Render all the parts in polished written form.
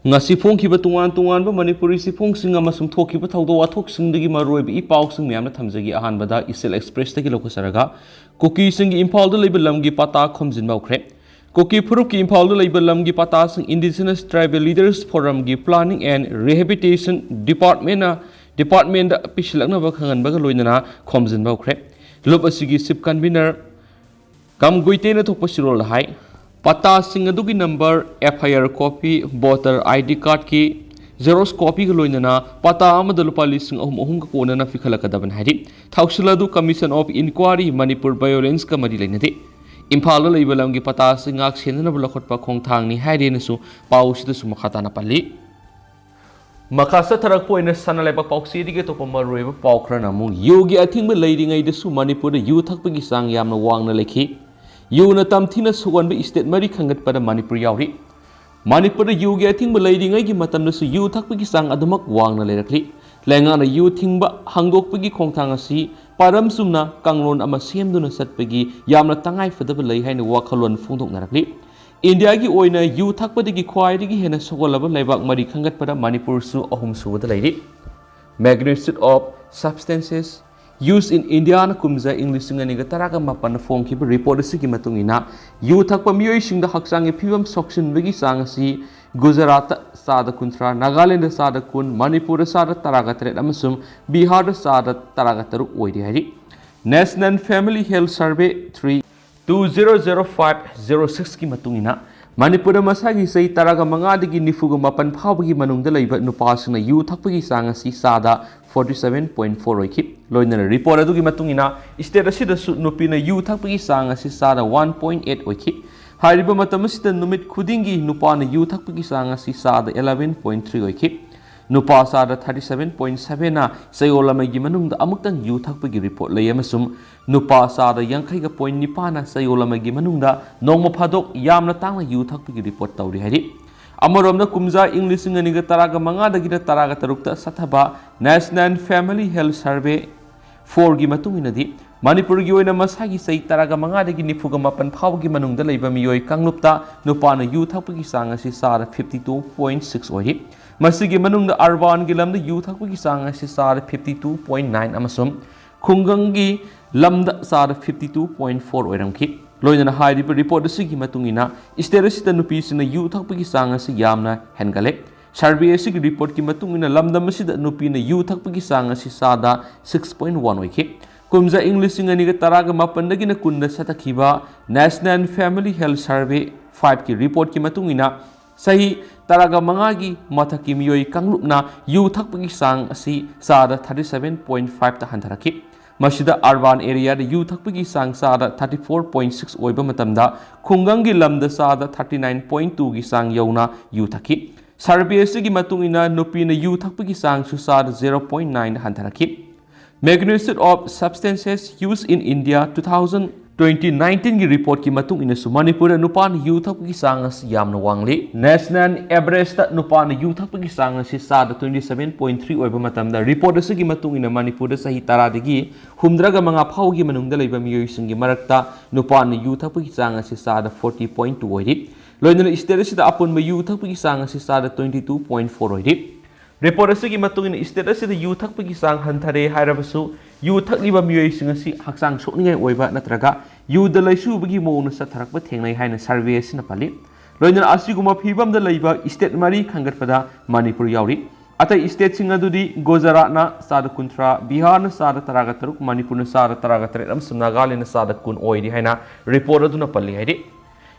ngasi phongkhiba tungan manipuri siphongsing amasung thokhiba thawdo wathoksingdagi maroiba ipausing miyamna thamjagi ahanbada isel express tagi lokasaraga Kuki singgi Imphal da leiba lamgi patta Khomjinba Houkhre Kuki phurupki Imphal da leiba lamgi patta sing Indigenous Tribal Leaders Forum gi Planning and Rehabilitation Department da pisilakna ba khanganba ga loinana Khomjinba Houkhre lob asigi sip convener kam goitena thokpa sirol hai patta sing adugi number FIR copy voter ID card ki Xerox copy ga loinana patta amada lupa lising ahum ka kona na fikhalakadaban hari thausiladu Commission of Inquiry Manipur Violence ka mari lainade Imphal la leiba lamgi patta sing ak senana bulakhotpa khongthang ni haire na su pausida su makhata na palli Macha sa tharak po ina sana lepak pauksi dige to pamaroiba paukra na mung yogi athingba leiringai de su Manipur da yu thakpagi sang yamna wangna lekhi yu na tamthina suganba state mari khangat pada Manipur yauri Manipur da yu ge athingba leiringai gi matamna su yu thakpagi sang adumak wangna lerakli lenga na yu thingba hangdokpagi khongthang asi param sumna kanglon ama semduna satpagi yamna tangai fadaba lei haina wakhalon phungdoknarakli India ki oina yu thakpadagi khwaidagi hena sogolaba leibak mari khangat pada Manipur su ahum suwada leiri magnitude of substances used in India na kumza English ngani ga taraga mapan phone ki report sigi matungina yu thakpa miyoi singda haksangi phibam soksin bagi sangasi Gujarat sada kuntra Nagaland sada kun Manipur sada taraga tret amasum Bihar sada taraga taruk oidi hari National Family Health Survey 200506 ki matungina Manipur masagi sei taraga mangadagi nifuga mapan phawgi manungda leiba nupasingna yu thakpagi sangasi sada 47.4 oiki loinana report adugi matungina state asida su nupina yu thakpagi sangasi sada 1.8 oiki hariba matamasida numit khudingi nupana yu thakpagi sangasi sada 11.3 oiki nupa sada 37.7 na sayolamagi manungda amuktang yu thakpagi report leyamasum nupa sada yankai ga point nipana sayolamagi manungda nongma phadok yamna tangna yu thakpagi report tawri hari amoromna kumza English ngani ga taraga manga dagi da taraga tarukta sathaba National Family Health Survey 4 gi matunginadi Manipur gi oina masagi sei taraga manga dagi nifuga mapan phawgi manungda leiba miyoi kanglupta nupana yu thakpagi sangasi sada 52.6 ori masigi manungda urban gi lamda yu thakpagi sangasi sada 52.9 amasum khungangi lamda sada 52.4 oiramki loinana hairiba report asigi matungina state asida nupi sina yu thakpagi sangasi yamna hengale survey asigi report ki matungina lamda masida nupi na yu thakpagi sangasi sada 6.1 oiki kumza English ngani ga taraga mapandagi na kunda satakhiba National Family Health Survey 5 ki report ki matungina sahi taraga mangagi mathaki miyoi kanglupna yu thakpagi sang asi sada 37.5 ta hantaraki masida urban area da yu thakpagi sang sada 34.6 oiba matamda khungangi lamda sada 39.2 gi sang yauna yu thaki survey asigi matungina nupina yu thakpagi sang su sada 0.9 hantaraki magnitude of substances used in India 2019 ki report ki matung ina su Manipur nupan yu thakpagi sangas yamna wangli national average ta nupan yu thakpagi sangas si sada 27.3 oiba matamda report asigi matung ina Manipur sahi taradagi humdraga manga phawgi manungda leiba miyoi singi marakta nupan yu thakpagi sangas si sada 40.2 oiri loinana state sida apun ma yu thakpagi sangas si sada 22.4 oiri report asigi matungin state asida yu thakpagi sang hanthare hairabasu yu thakliba miyoi singasi haksang sokningai oiba natraga yu da laisubagi moona satharakba thengnai haina survey asina pali loinana asiguma phibam da leiba state mari khangatpada Manipur yauri atai state singa dudi Gujarat na sada kuntra Bihar na sada taraga taruk Manipur na sada taraga taret am Nagaland na sada kun oidi haina report aduna pali haidi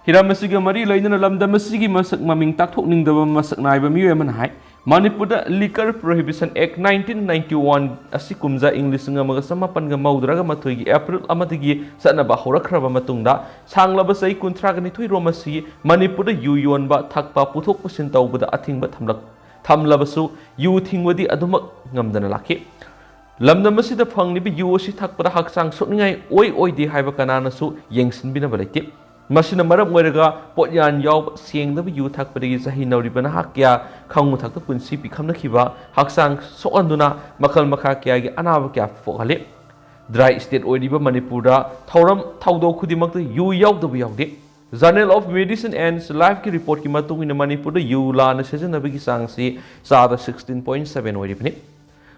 hiramasiga mari loinana lamdamasigi masak maming takthokningdaba masak naiba miyoi man hai Manipur Liquor Prohibition Act 1991 asi kumza English nga mga samapan nga maudraga mathoy gi April amadigi sanaba horakraba matungda sanglaba sai kuntraga ni thoi romasi Manipur yu yonba thakpa puthok pusin tawbada athingba thamlabasu yu thingwadi adumak ngamdana lakhi lamdamasida phangnibi yu asi thakpada haksang sokningai oi di haiba kanana su yengsinbina balaitti masina maram oiraga potyan yaw sengdaba yu thakpadagi sahi nauribana hakya khangu thakta punsi pikhamna khiba haksang sokanduna makal makha kya gi anaba kya fokhale dry state oiriba Manipur da thauram thaudo khudimakta yu yawdaba yawde Journal of Medicine and Life की report की मतुंग इन मणिपुर यू लाना सिजनबगी चांगसी चादा 16.7 ओरिबनि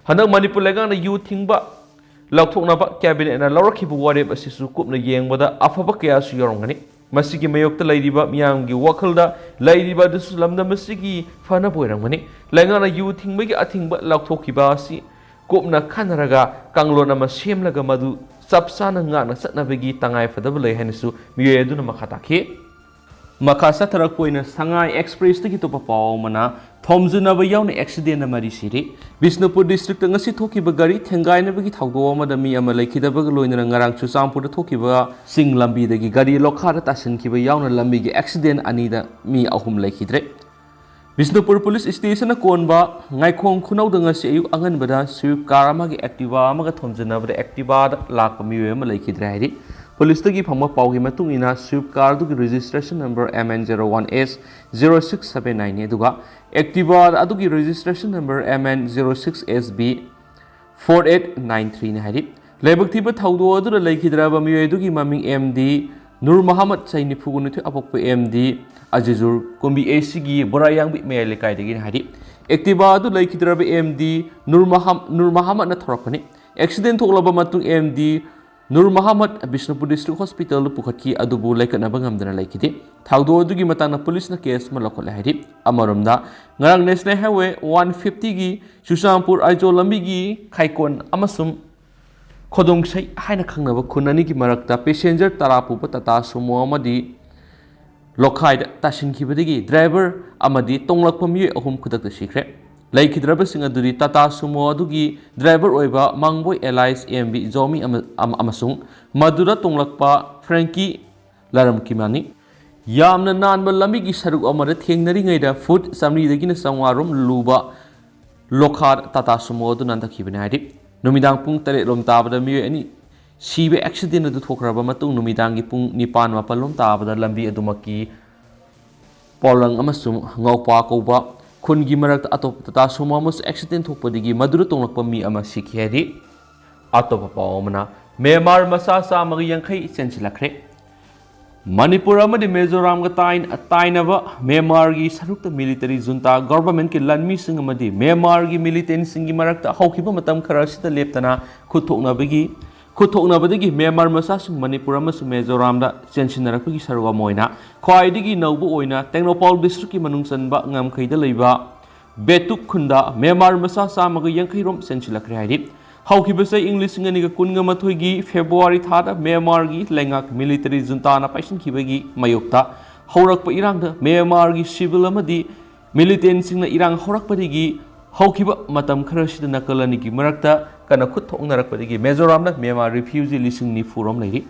हनक मणिपुर लेगांग यू थिंगबा लौथोकनाबा कैबिनेट लौरखिबा वारेब असिसु कुपना येंगबदा अफबा कयासु यौरंगनि मसिगी मयोक्ता लैरिबा मियांगी वखलदा लैरिबा दुसु लमदा मसिगी फना बोइरंगनि लेगांग यू थिंगबगी अथिंगबा लौथोकिबा असि कुपना खनरगा कांगलोन अमा सेमलगा मदु सबसाना ngana satnabagi tangai fadaba lei hainisu miye aduna makha takhi makha satharak poina sangai express tagi topa paw mana Khomjinba yauna accident amari siri Bisnupur district ngasi thokiba gari thengaina bagi thawdo amada mi ama lekhidaba loina ngarang chusampur thokiba sing lambi dagi gari lokhara tasin kiba yauna lambi gi accident anida mi ahum lekhidre Bisnupur Police Station konba ngaikhong khunau danga se ayu angan bada swift car amagi activa amaga Khomjinba da activa lakpa miwe ama lekhidre hairi police tagi phangma pawgi matung ina swift car du registration number MN01S0679 ne duga activa adu gi registration number MN06SB4893 ne hairi lebak thiba thawdo adu lekhidra ba miwe du gi maming MD Nur Muhammad Saini Fugunithu apok MD Azizur Kumbi AC gi Borayang bi mele kai degi hari Activa du laikhidraba MD Nur Muhammad na thorakani accident thoklaba matung MD Nur Muhammad Bisnupur District Hospital pukhatki adubu laikanaba ngamdana laikide thawdo adugi matana police na case ma lokhole hari amaromda ngarang National Highway 150 gi Chusampur Aijo lambi gi khaikon amasum Khodong sai haina khangnaba khunani ki marakta passenger tarapu tata sumo amadi lokhai tasin khibadigi driver amadi tonglakpa mi ahum khudak sikre laikhidraba singa duri tata sumo adugi driver oiba Mangboi Allies MB Zomi amasung madura tonglakpa Frankie Laram Kimani yamna nanba lambi gi saruk amada thengnari ngaida food samri dagina sangwarum luba lokhar tata sumo adu nanda khibani hadi Numidang pung tare lom tabada mi ani sibe accident adu thokraba matung numidang gi pung nipan mapal lom tabada lambi adumaki polang amasum ngaupa koba khun gi marak atop tata sumamus accident thokpadigi madura tonglakpa mi ama sikheri atopa pawmana Myanmar masa sa magi yankhai Chensilakhre Manipur amadi Mizoram ga tainaba Myanmar gi sarukta military junta government ki lanmi sing amadi Myanmar gi militant sing gi marakta hawkiba matam khara sita leptana khuthoknabadagi Myanmar masa sing Manipur amasu Mizoram da chensinarapagi saruwa moina khwaidigi naubu oina Technopole district ki manungsanba ngamkhaida leiba betuk khunda Myanmar masa sa magi yankhai rom Chensilakhre hairi Houkhre English ngani ga kunga mathoigi February thada Myanmar gi lengak military junta na paisin khibagi mayokta haurakpa irangda Myanmar gi civil amadi militant singna irang haurakpadigi haukiba matam khara sida nakalani gi marakta kana khut thongnarakpadigi Mizoram na Myanmar refugee lising ni forum leiri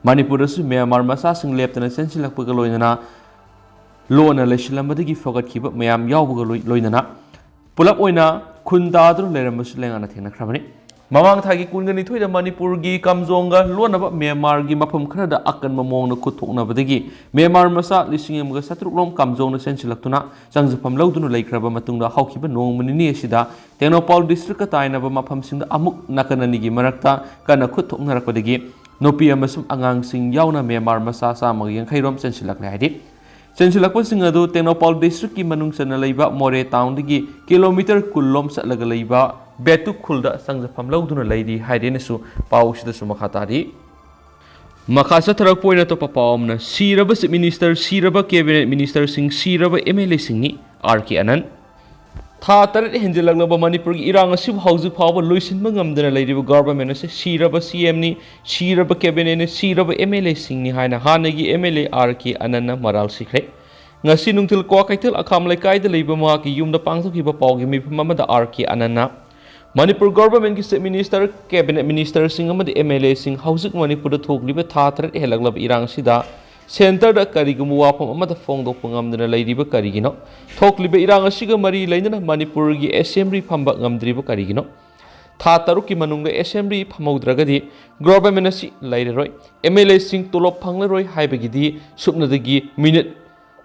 Manipur su Myanmar masa sing leptana Chensilakpa ga loinana lona lesilambadigi fogat khiba mayam yawba loinana pulap oina khunda dru lerambasu lengana thengnakrabani Mamang thagi kungani thoida Manipur gi kamjonga lonaba Myanmar gi mafam khara akan mamong khuthoknabadagi Myanmar masa lising amga satrulom kamjongna Chensilaktuna changjapam laudunu laikraba matungda hawkiba nongmani asida Technopole district ka tainaba mafam singda amuk nakanani gi marakta kana khuthoknarakpadagi nopi amasum angang sing yauna Myanmar masa sa magi yankhairom Chensilakre haidi Chensilakpa sing adu Technopole district ki manungsana leiba More town digi kilometer kullom satlaga leiba Betuk khulda sangjapam lauduna leidi haidenesu pausida sumakhatari Makhasa tharak poina to papawmna siraba minister siraba cabinet minister sing siraba MLA singni RK Anand Tha tarat henjelagnaba Manipur gi irang asib hauju phawa loisinba ngamdana leiriba government ase siraba CM ni siraba cabinet ni siraba MLA singni haina hanagi MLA RK Anand na maral sikre ngasi nungtil kwa kaitel akham laikai da leiba ma ki yumda pangthokiba pawgi mifam amada RK Anand na Manipur government ki state minister cabinet minister sing amadi MLA sing haujuk Manipur da thokliba tha tarat helaglab irang sida center da karigumu wapam amada fongdok pangamdana leiriba karigino thokliba irang asiga mari leinana Manipur gi assembly phamba ngamdriba karigino tha taruk ki manungda assembly phamaudragadi government asi leireroi MLA sing tolop phangleroi haibagidi supnadagi minute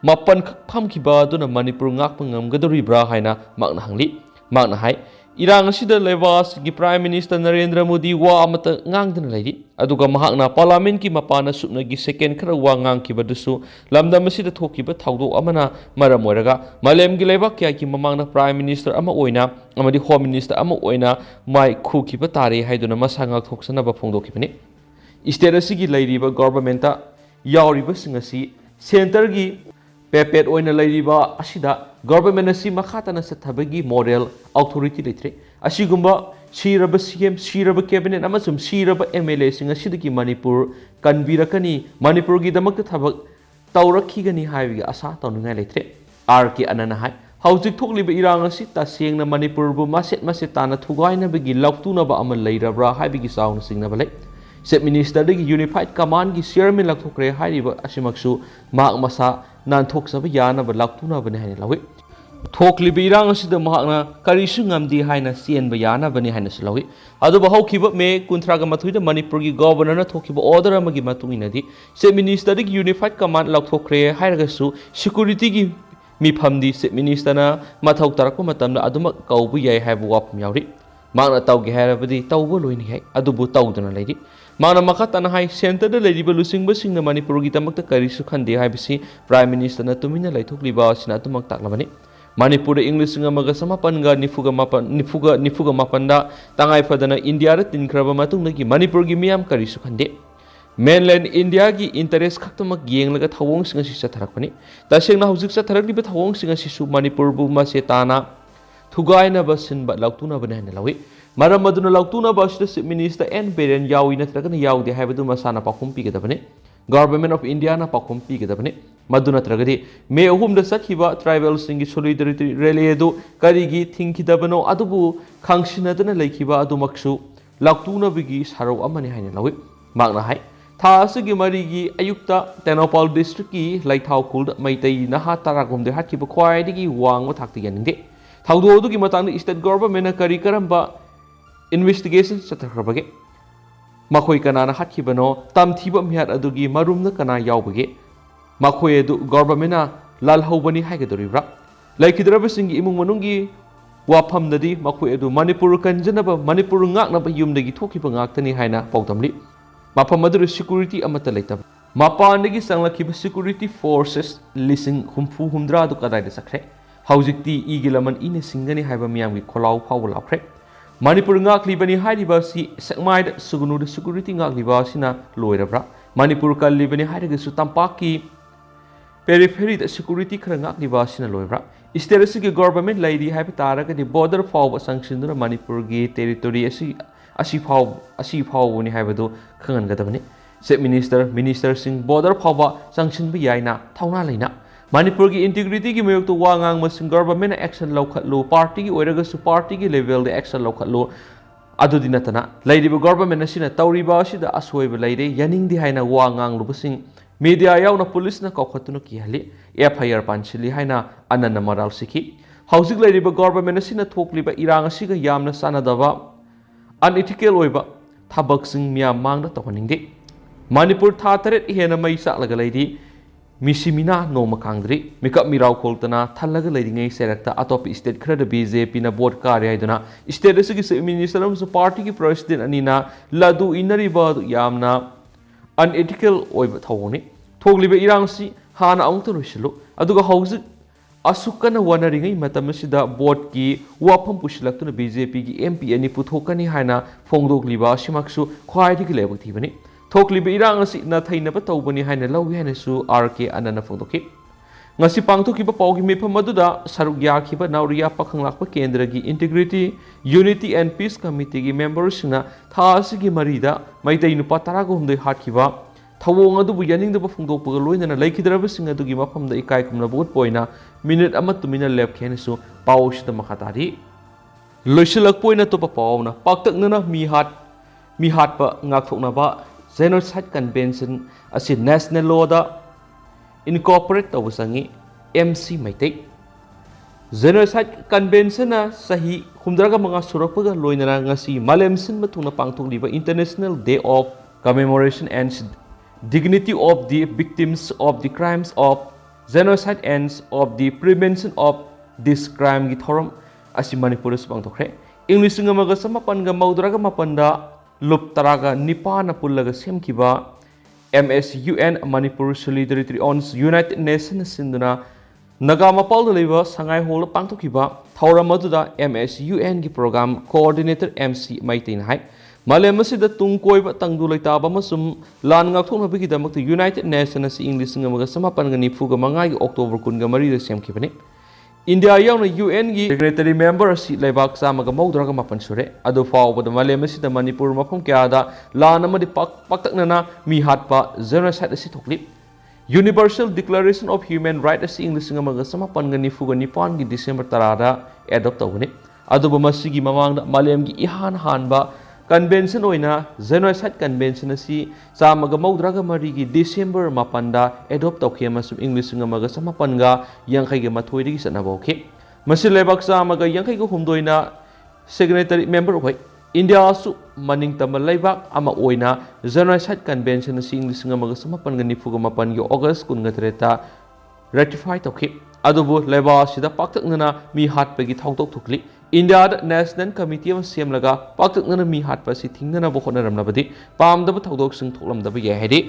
mapan khak phamkiba duna Manipur ngak pangamgadori bra haina makna hangli makna hai Irang asida Leiba gi Prime Minister Narendra Modi wa amata ngangdana leidi aduga mahakna parliament ki mapana supna gi second khara wa ngangkiba dusu lamdam asida thokiba thawdo amana maram oiraga malem gi Leiba kya ki mamangna Prime Minister ama oina amadi Home Minister ama oina mai Kuki ba tare haiduna masangak thoksana ba phongdokibani state asigi leiriba government ta yauriba singasi center gi pepet oina leiriba asida government asi makhatana sathabagi model authority letre asigumba siraba CM siraba cabinet amasum siraba MLA singa sidiki Manipur kanbirakani Manipur gi damakta thabak tawrakhigani haibi asa tawnungai letre RK anana hai haujik thokliba irang asi tasengna Manipur bu maset masetana thugaina bagi lautuna ba amal leirabra haibi gi sauna singna balai Chief Minister dagi Unified Command gi chairman Khomjinba haiba asimaksu mak masa nan thoksaba yana ba lautuna bane haina lawi thokliba irang asida mahakna karisu ngamdi haina sienba yana bane haina sulawi adu ba haukiba me kuntraga mathuida Manipur gi governor na thokiba order amagi matunginadi Chief Minister dagi Unified Command Khomjinba hairagasu security gi mifamdi Chief Minister na mathau tarakpa matamna aduma kaubu yai haibu wapum yauri magna tawgi hairabadi tawbo loini hai adubu tawduna leidi Mana makatana hai center da leiriba lusingba singna Manipur gi tamakta karisu khande haibisi Prime Minister na tumina laithokliba sina tumak taklabani Manipur da English singa maga samapan ga nifuga mapan da tangai fadana India ra tinkraba matungna gi Manipur gi miyam karisu khande Mainland India gi interest khaktamak yenglaga thawong singa si satharakpani tasengna hujik satharakliba thawong singa sisu Manipur bu masetana thugaina basin ba lautuna banana lawi Maram maduna lautuna basida Chief Minister N Beren yawi natragana yawde haibadu masana pakhum pigadabane Government of India na pakhum pigadabane maduna tragadi me ahum da sakhiba tribal singi solidarity rally edu karigi thingkidabano adubu khangsinadana laikhiba adumaksu lautuna bigi sarau amani haina lawi magna hai tha asigi marigi ayukta Tenopal district ki laithau khuld maitai naha taragumde hatkiba khwaidigi wangwa thakti yaninde thawdo odu ki matang state government na kari karamba investigation sathakhrabage makhoi kanana hatkibano tamthiba mihar adugi marumna kana yawbage makhoi edu government na lalhaubani haigadoribra laikhidraba singi imung manungi waphamdadi makhoi edu Manipur kanjanaba Manipur ngaknaba yumdagi thokiba ngaktani haina pautamli mafam adu security amata leitaba mapandagi sanglakhiba security forces lising humdra adu kadaida sakre haujikti igilaman ine singani haiba miyamgi kholau phawla lakhre Manipur ngaklibani hairiba si sakmaida sugunu security ngakliba sina loirabra Manipur kalibani hairiga su tampaki periphery da security khara ngakliba sina loirabra state asigi government laidi haiba taraga di border faw sanction Manipur gi territory asi faw ni haiba do khangan gadabani Chief Minister sing border faw sanction bi yaina thauna leina Manipur ki integrity ki mayok to wangang masing government action laukhatlo party ki oiraga su party ki level de action laukhatlo adu dinatana lairiba government asina tawriba asida asoi ba laire yaning di haina wangang lubasing media yauna police na kokhatunu ki hali FIR panchili haina anana maral siki hausik lairiba government asina thokliba irang asiga yamna sanadaba unethical oiba thabak sing miyam mangda tohaningde Manipur tha taret hena mai saklaga laidi Misimina no makangri mikap mirau koltana thalaga leidingai serakta atop state khra BJP na board karya iduna state asigi minister amsu party ki president anina ladu inari ba yamna unethical oiba thawni thogliba irangsi hana amta loisilu aduga hauzik asukana wanaringai matamasida board ki wafam pusilaktuna BJP ki MP ani puthokani haina phongdokliba simaksu khwaidi ki lebak thibani Thokliba irang asi na thainaba tawbani haina lawi haina su RK anana phongdoki ngasi pangthokiba pawgi mefam aduda saruk yakhiba nauriya pakhanglakpa kendra gi integrity unity and peace committee gi members na tha asigi marida maitai nupa taraga humdai hatkiba thawong adubu yaningdaba phongdokpaga loinana laikhidraba sing adugi mafamda ikai kumna bot poina minute ama tumina lep khena su pawsida makhatari loisilak poina topa pawna paktaknana mi hatpa ngakthokna ba Genocide Convention asi national law da incorporate tawsangi MC maitai Genocide Convention na sahi humdraga mga surakpaga loinana ngasi malemsin matuna pangthokliba International Day of Commemoration and Dignity of the Victims of the Crimes of Genocide and of the Prevention of this crime gi thoram asi Manipur pangthokre ꯏꯪ ꯂꯤꯁꯤꯡ ꯑꯃꯒ ꯆꯃꯥꯄꯟꯒ ꯃꯧꯗ꯭ꯔꯥꯒ ꯃꯥꯄꯟꯗ ꯂꯨꯞ ꯇꯔꯥꯒ ꯅꯤꯄꯥꯟꯅ ꯄꯨꯜꯂꯒ ꯁꯦꯝꯈꯤꯕ MSUN Manipur solidarity ꯑꯣꯟ United ꯅꯦꯁꯟꯅ ꯁꯤꯟꯗꯨꯅ ꯅꯥꯒꯥ ꯃꯄꯥꯜꯗ ꯂꯩꯕ ꯁꯉꯥꯏ ꯍꯣꯜꯗ ꯄꯥꯡꯊꯣꯛꯈꯤꯕ ꯊꯧꯔꯝ ꯑꯗꯨꯗ MSUNꯒꯤ ꯄ꯭ꯔꯣꯒ꯭ꯔꯥꯝ ꯀꯣꯑꯣꯔꯗꯤꯅꯦꯇꯔ MC ꯃꯩꯇꯩꯅ ꯍꯥꯏ ꯃꯥꯂꯦꯝ ꯑꯁꯤꯗ ꯇꯨꯡ ꯀꯣꯏꯕ ꯇꯪꯗꯨ ꯂꯩꯇꯥꯕ ꯑꯃꯁꯨꯡ ꯂꯥꯟ ꯉꯥꯛꯊꯣꯛꯅꯕꯒꯤꯗꯃꯛꯇ ꯌꯨꯅꯥꯏꯇꯦꯗ ꯅꯦꯁꯟ ꯑꯁꯤ ꯏꯪ ꯂꯤꯁꯤꯡ ꯑꯃꯒ ꯆꯃꯥꯄꯟꯒ ꯅꯤꯐꯨꯒ ꯃꯉꯥꯒꯤ ꯑꯣꯛꯇꯣꯕꯔ ꯀꯨꯟꯒ ꯃꯔꯤꯗ ꯁꯦꯝꯈꯤꯕꯅꯤ India yauna UN gi secretary member asi leibak chamaga maudraga mapan sure adu fawbada malem asida Manipur mafam kyada lan amadi paktaknana mi hatpa genocide asi thokli Universal Declaration of Human Rights asi English ngamaga samapan ga nifuga nipan gi December tarada adopt tawni adu masigi mamangda malem gi ihan hanba convention oina genocide convention asi chamaga maudraga mari gi December mapanda adopt tawkhe masum English ngamaga samapan ga yangkai ga mathoi ri sanaba okhe masi lebak chamaga yangkai ga humdoina secretary member hoi India su maning tamal leibak ama oina genocide convention asi English ngamaga samapan ga nifuga mapan gi August kun ga treta ratify tawkhe adubu leba sida paktaknana mi hatpagi thongtok thukli India National Committee of Semlaga paktaknana mi hatpa si thingnana bo khonaramnabadi pamdaba thodok sing thoklamdaba ye hedi